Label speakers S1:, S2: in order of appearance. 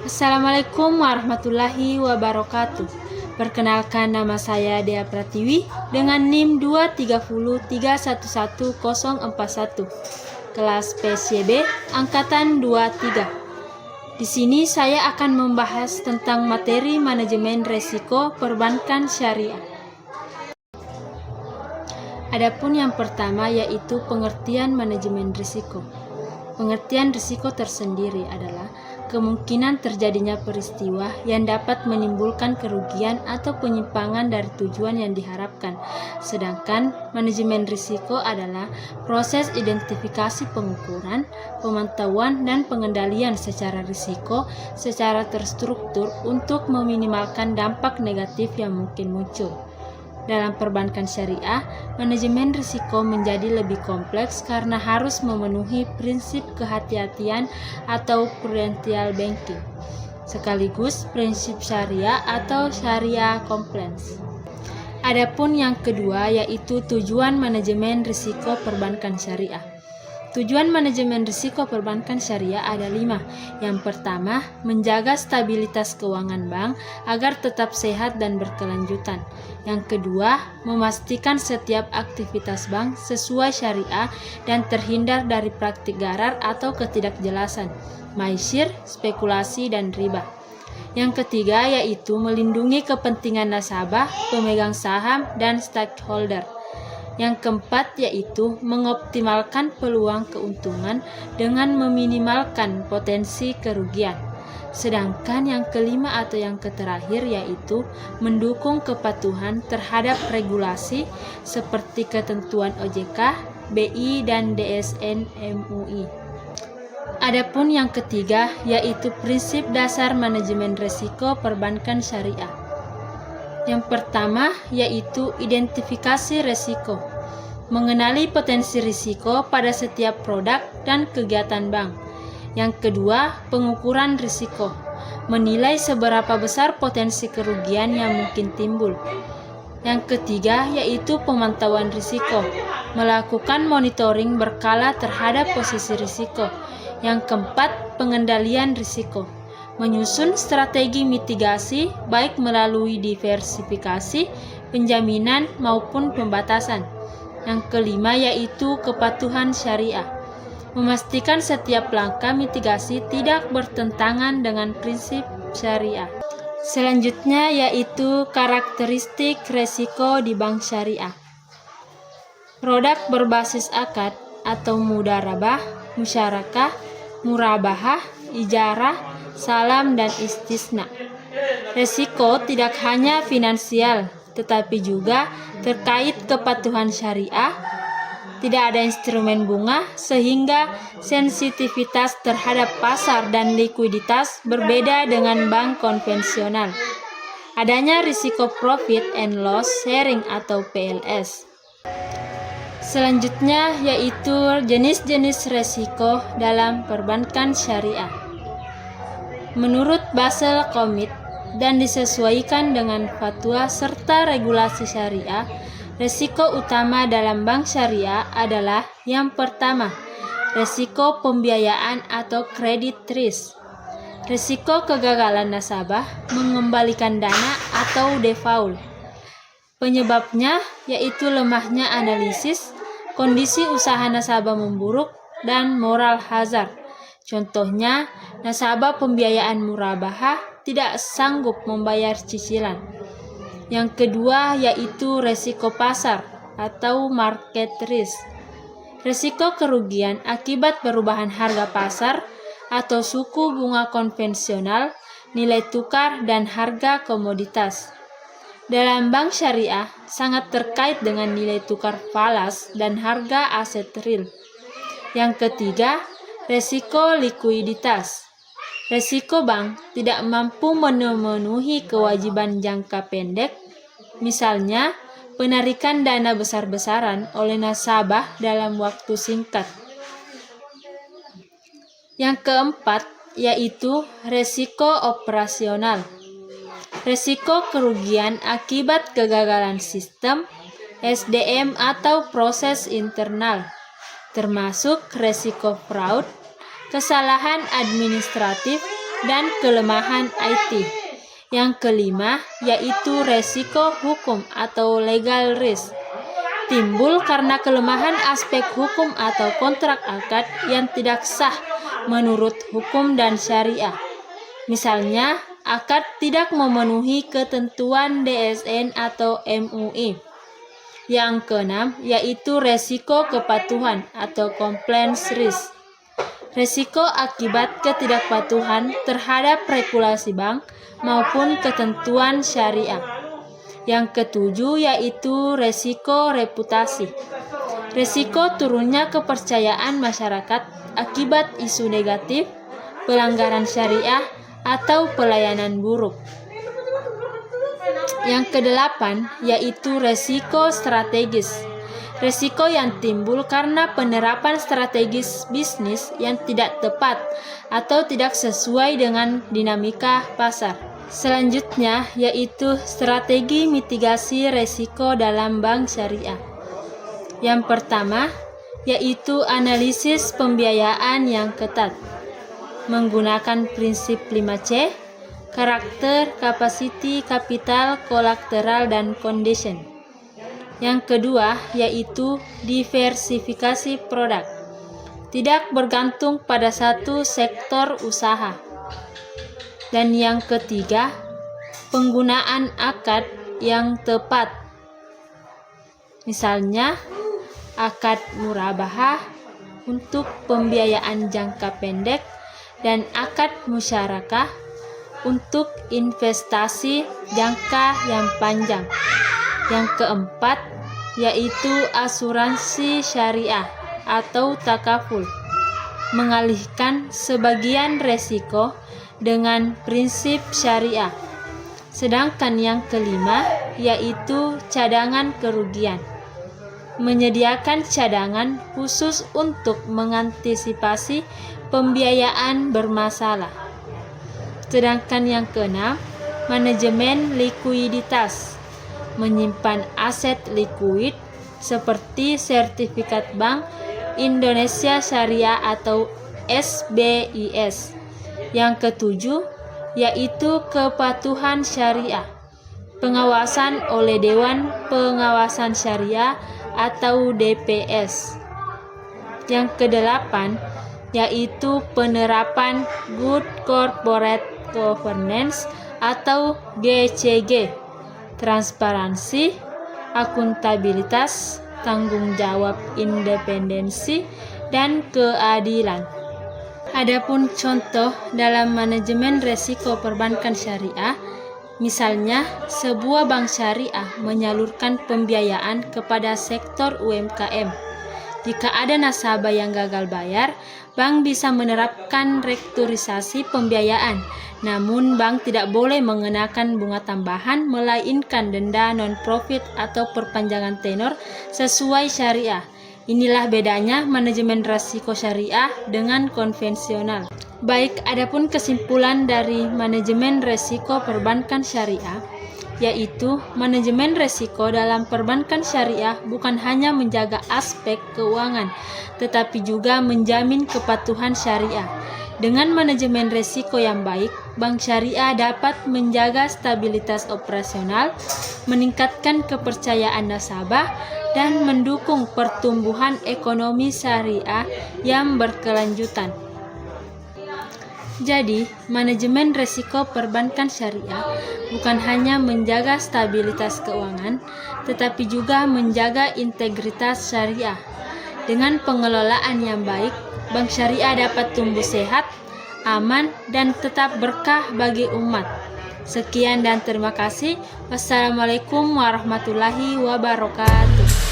S1: Assalamualaikum warahmatullahi wabarakatuh. Perkenalkan, nama saya Dea Pratiwi dengan NIM 230311041, kelas PCB angkatan 23. Di sini saya akan membahas tentang materi manajemen risiko perbankan syariah. Adapun yang pertama yaitu pengertian manajemen risiko. Pengertian risiko tersendiri adalah kemungkinan terjadinya peristiwa yang dapat menimbulkan kerugian atau penyimpangan dari tujuan yang diharapkan. Sedangkan manajemen risiko adalah proses identifikasi, pengukuran, pemantauan, dan pengendalian secara risiko secara terstruktur untuk meminimalkan dampak negatif yang mungkin muncul. Dalam perbankan syariah, manajemen risiko menjadi lebih kompleks karena harus memenuhi prinsip kehati-hatian atau prudential banking, sekaligus prinsip syariah atau syariah compliance. Adapun yang kedua yaitu tujuan manajemen risiko perbankan syariah. Tujuan manajemen risiko perbankan syariah ada 5. Yang pertama, menjaga stabilitas keuangan bank agar tetap sehat dan berkelanjutan. Yang kedua, memastikan setiap aktivitas bank sesuai syariah dan terhindar dari praktik gharar atau ketidakjelasan, maisir, spekulasi, dan riba. Yang ketiga yaitu melindungi kepentingan nasabah, pemegang saham, dan stakeholder. Yang keempat yaitu mengoptimalkan peluang keuntungan dengan meminimalkan potensi kerugian. Sedangkan yang kelima atau yang terakhir yaitu mendukung kepatuhan terhadap regulasi seperti ketentuan OJK, BI, dan DSN MUI. Adapun yang ketiga yaitu prinsip dasar manajemen risiko perbankan syariah. Yang pertama yaitu identifikasi risiko. Mengenali potensi risiko pada setiap produk dan kegiatan bank. Yang kedua, pengukuran risiko. Menilai seberapa besar potensi kerugian yang mungkin timbul. Yang ketiga yaitu pemantauan risiko. Melakukan monitoring berkala terhadap posisi risiko. Yang keempat, pengendalian risiko. Menyusun strategi mitigasi baik melalui diversifikasi, penjaminan maupun pembatasan. Yang kelima yaitu kepatuhan syariah. Memastikan setiap langkah mitigasi tidak bertentangan dengan prinsip syariah. Selanjutnya yaitu karakteristik risiko di bank syariah. Produk berbasis akad atau mudarabah, musyarakah, murabahah, ijarah, salam, dan istisna. Risiko tidak hanya finansial, tetapi juga terkait kepatuhan syariah. Tidak ada instrumen bunga, sehingga sensitivitas terhadap pasar dan likuiditas berbeda dengan bank konvensional. Adanya risiko profit and loss sharing atau PLS. Selanjutnya yaitu jenis-jenis risiko dalam perbankan syariah. Menurut Basel Committee dan disesuaikan dengan fatwa serta regulasi syariah, risiko utama dalam bank syariah adalah yang pertama, risiko pembiayaan atau credit risk. Risiko kegagalan nasabah mengembalikan dana atau default. Penyebabnya yaitu lemahnya analisis, kondisi usaha nasabah memburuk, dan moral hazard. Contohnya, nasabah pembiayaan murabahah tidak sanggup membayar cicilan. Yang kedua yaitu risiko pasar atau market risk. Risiko kerugian akibat perubahan harga pasar atau suku bunga konvensional, nilai tukar, dan harga komoditas. Dalam bank syariah sangat terkait dengan nilai tukar falas dan harga aset real. Yang ketiga, risiko likuiditas. Risiko bank tidak mampu memenuhi kewajiban jangka pendek, misalnya penarikan dana besar-besaran oleh nasabah dalam waktu singkat. Yang keempat yaitu risiko operasional. Risiko kerugian akibat kegagalan sistem, SDM atau proses internal, termasuk risiko fraud, kesalahan administratif, dan kelemahan IT. Yang kelima yaitu resiko hukum atau legal risk. Timbul karena kelemahan aspek hukum atau kontrak akad yang tidak sah menurut hukum dan syariah. Misalnya, akad tidak memenuhi ketentuan DSN atau MUI. Yang keenam yaitu resiko kepatuhan atau compliance risk. Resiko akibat ketidakpatuhan terhadap regulasi bank maupun ketentuan syariah. Yang ketujuh yaitu resiko reputasi. Resiko turunnya kepercayaan masyarakat akibat isu negatif, pelanggaran syariah, atau pelayanan buruk. Yang kedelapan yaitu resiko strategis. Resiko yang timbul karena penerapan strategis bisnis yang tidak tepat atau tidak sesuai dengan dinamika pasar. Selanjutnya yaitu strategi mitigasi resiko dalam bank syariah. Yang pertama yaitu analisis pembiayaan yang ketat. Menggunakan prinsip 5C, karakter, capacity, capital, collateral, dan condition. Yang kedua yaitu diversifikasi produk. Tidak bergantung pada satu sektor usaha. Dan yang ketiga, penggunaan akad yang tepat. Misalnya, akad murabahah untuk pembiayaan jangka pendek dan akad musyarakah untuk investasi jangka yang panjang. Yang keempat yaitu asuransi syariah atau takaful, mengalihkan sebagian resiko dengan prinsip syariah. Sedangkan yang kelima yaitu cadangan kerugian, menyediakan cadangan khusus untuk mengantisipasi pembiayaan bermasalah. Sedangkan yang keenam, manajemen likuiditas, menyimpan aset likuid seperti sertifikat Bank Indonesia Syariah atau SBIS. Yang ketujuh yaitu kepatuhan syariah, pengawasan oleh Dewan Pengawasan Syariah atau DPS. Yang kedelapan yaitu penerapan Good Corporate Governance atau GCG, transparansi, akuntabilitas, tanggung jawab, independensi, dan keadilan. Adapun contoh dalam manajemen resiko perbankan syariah, misalnya sebuah bank syariah menyalurkan pembiayaan kepada sektor UMKM. Jika ada nasabah yang gagal bayar, bank bisa menerapkan restrukturisasi pembiayaan. Namun, bank tidak boleh mengenakan bunga tambahan, melainkan denda non-profit atau perpanjangan tenor sesuai syariah. Inilah bedanya manajemen risiko syariah dengan konvensional. Baik, adapun kesimpulan dari manajemen risiko perbankan syariah, yaitu manajemen risiko dalam perbankan syariah bukan hanya menjaga aspek keuangan, tetapi juga menjamin kepatuhan syariah. Dengan manajemen risiko yang baik, bank syariah dapat menjaga stabilitas operasional, meningkatkan kepercayaan nasabah, dan mendukung pertumbuhan ekonomi syariah yang berkelanjutan. Jadi, manajemen risiko perbankan syariah bukan hanya menjaga stabilitas keuangan, tetapi juga menjaga integritas syariah. Dengan pengelolaan yang baik, bank syariah dapat tumbuh sehat, aman, dan tetap berkah bagi umat. Sekian dan terima kasih. Wassalamualaikum warahmatullahi wabarakatuh.